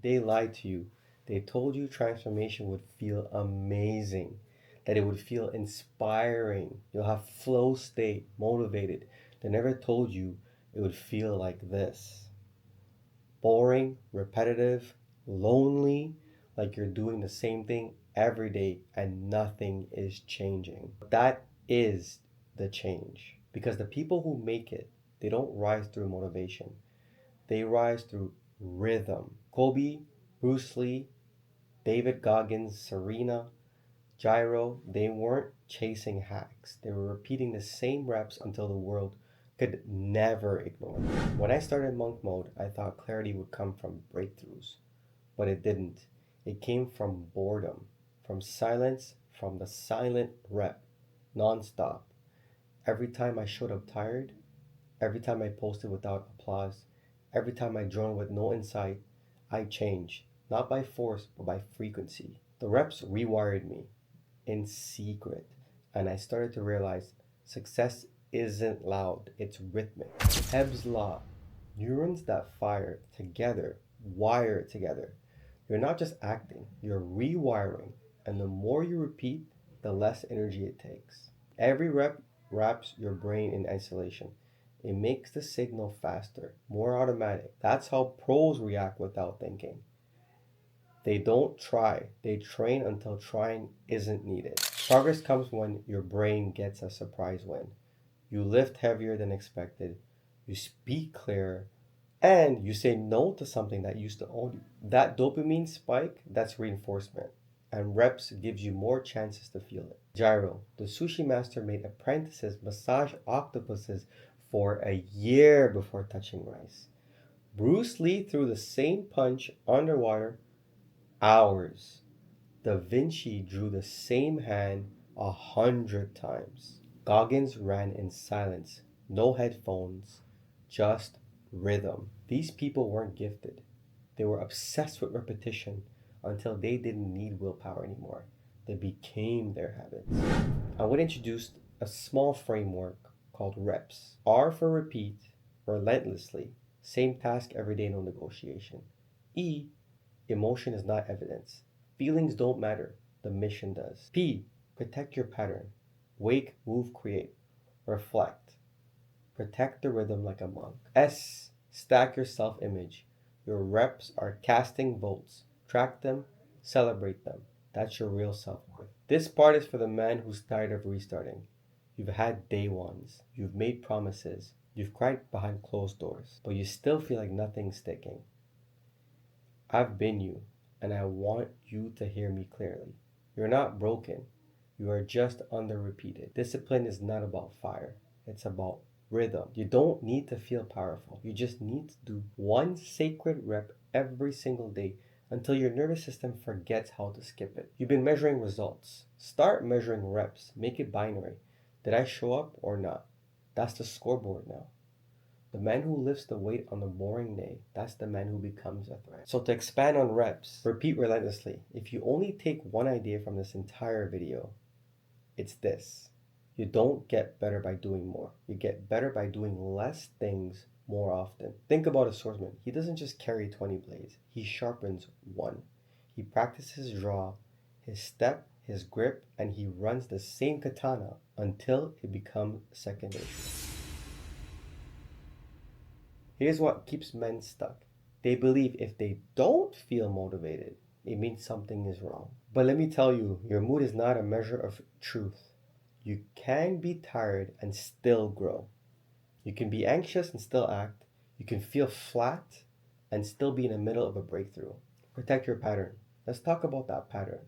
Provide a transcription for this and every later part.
They lied to you. They told you transformation would feel amazing, that it would feel inspiring. You'll have flow state, motivated. They never told you it would feel like this: boring, repetitive, lonely, like you're doing the same thing every day and nothing is changing. That is the change. Because the people who make it, they don't rise through motivation. They rise through rhythm. Kobe, Bruce Lee, David Goggins, Serena, Gyro, they weren't chasing hacks. They were repeating the same reps until the world could never ignore them. When I started monk mode, I thought clarity would come from breakthroughs, but it didn't. It came from boredom, from silence, from the silent rep, nonstop. Every time I showed up tired, every time I posted without applause, every time I journaled with no insight, I changed, not by force, but by frequency. The reps rewired me in secret, and I started to realize success isn't loud, it's rhythmic. Hebb's law: neurons that fire together wire together. You're not just acting, you're rewiring, and the more you repeat, the less energy it takes. Every rep wraps your brain in isolation. It makes the signal faster, more automatic. That's how pros react without thinking. They don't try, they train until trying isn't needed. Progress comes when your brain gets a surprise win. You lift heavier than expected, you speak clearer, and you say no to something that used to own you. That dopamine spike, that's reinforcement. And reps gives you more chances to feel it. Gyro: the sushi master made apprentices massage octopuses for a year before touching rice. Bruce Lee threw the same punch underwater hours. Da Vinci drew the same hand 100 times. Goggins ran in silence, no headphones, just rhythm. These people weren't gifted. They were obsessed with repetition until they didn't need willpower anymore. They became their habits. I would introduce a small framework called REPS. R for repeat, relentlessly, same task every day, no negotiation. E, emotion is not evidence. Feelings don't matter, the mission does. P, protect your pattern. Wake, move, create. Reflect. Protect the rhythm like a monk. S, stack your self-image. Your reps are casting votes. Track them, celebrate them. That's your real self-worth. This part is for the man who's tired of restarting. You've had day ones. You've made promises. You've cried behind closed doors, but you still feel like nothing's sticking. I've been you, and I want you to hear me clearly. You're not broken. You are just under-repeated. Discipline is not about fire. It's about rhythm. You don't need to feel powerful. You just need to do one sacred rep every single day until your nervous system forgets how to skip it. You've been measuring results. Start measuring reps. Make it binary. Did I show up or not? That's the scoreboard now. The man who lifts the weight on a boring day, that's the man who becomes a threat. So to expand on reps, repeat relentlessly. If you only take one idea from this entire video, it's this: you don't get better by doing more. You get better by doing less things more often. Think about a swordsman. He doesn't just carry 20 blades. He sharpens one. He practices his draw, his step, his grip, and he runs the same katana until it becomes second nature. Here's what keeps men stuck. They believe if they don't feel motivated, it means something is wrong. But let me tell you, your mood is not a measure of truth. You can be tired and still grow. You can be anxious and still act. You can feel flat and still be in the middle of a breakthrough. Protect your pattern. Let's talk about that pattern.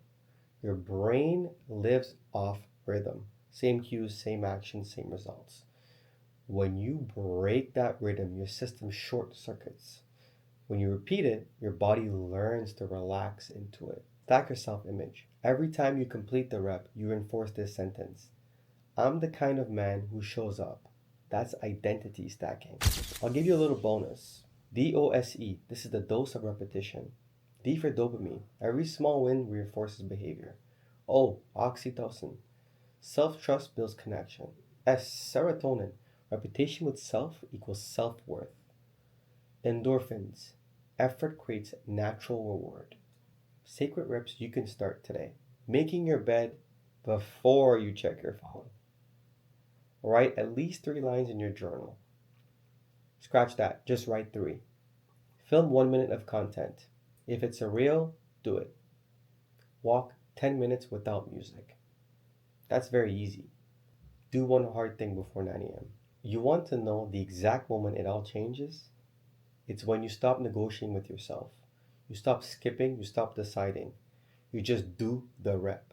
Your brain lives off rhythm. Same cues, same actions, same results. When you break that rhythm, your system short circuits. When you repeat it, your body learns to relax into it. Stack your self-image. Every time you complete the rep, you reinforce this sentence: I'm the kind of man who shows up. That's identity stacking. I'll give you a little bonus. DOSE, this is the dose of repetition. D for dopamine. Every small win reinforces behavior. O, oxytocin. Self-trust builds connection. S, serotonin. Reputation with self equals self-worth. Endorphins. Effort creates natural reward. Sacred reps you can start today. Making your bed before you check your phone. Write at least 3 lines in your journal. Scratch that, just write 3. Film 1 minute of content. If it's a reel, do it. Walk 10 minutes without music. That's very easy. Do one hard thing before 9 a.m. You want to know the exact moment it all changes? It's when you stop negotiating with yourself. You stop skipping, you stop deciding. You just do the rep.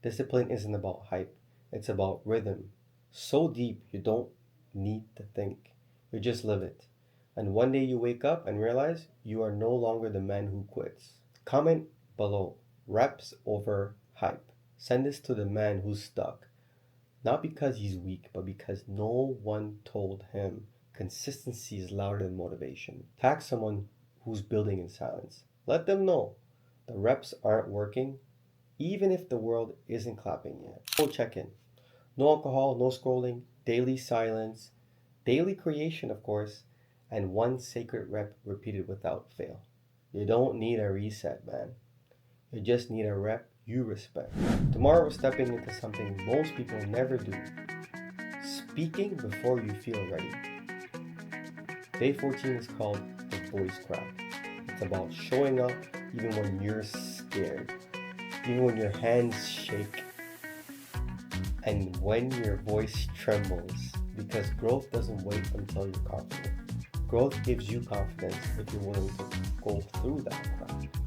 Discipline isn't about hype, it's about rhythm. So deep you don't need to think. You just live it. And one day you wake up and realize you are no longer the man who quits. Comment below, reps over hype. Send this to the man who's stuck. Not because he's weak, but because no one told him consistency is louder than motivation. Tag someone who's building in silence. Let them know the reps aren't working, even if the world isn't clapping yet. Go check in. No alcohol, no scrolling, daily silence, daily creation, of course, and one sacred rep repeated without fail. You don't need a reset, man. You just need a rep you respect. Tomorrow we're stepping into something most people never do. Speaking before you feel ready. Day 14 is called the voice crack. It's about showing up even when you're scared, even when your hands shake, and when your voice trembles, because growth doesn't wait until you're confident. Growth gives you confidence if you're willing to go through that crack.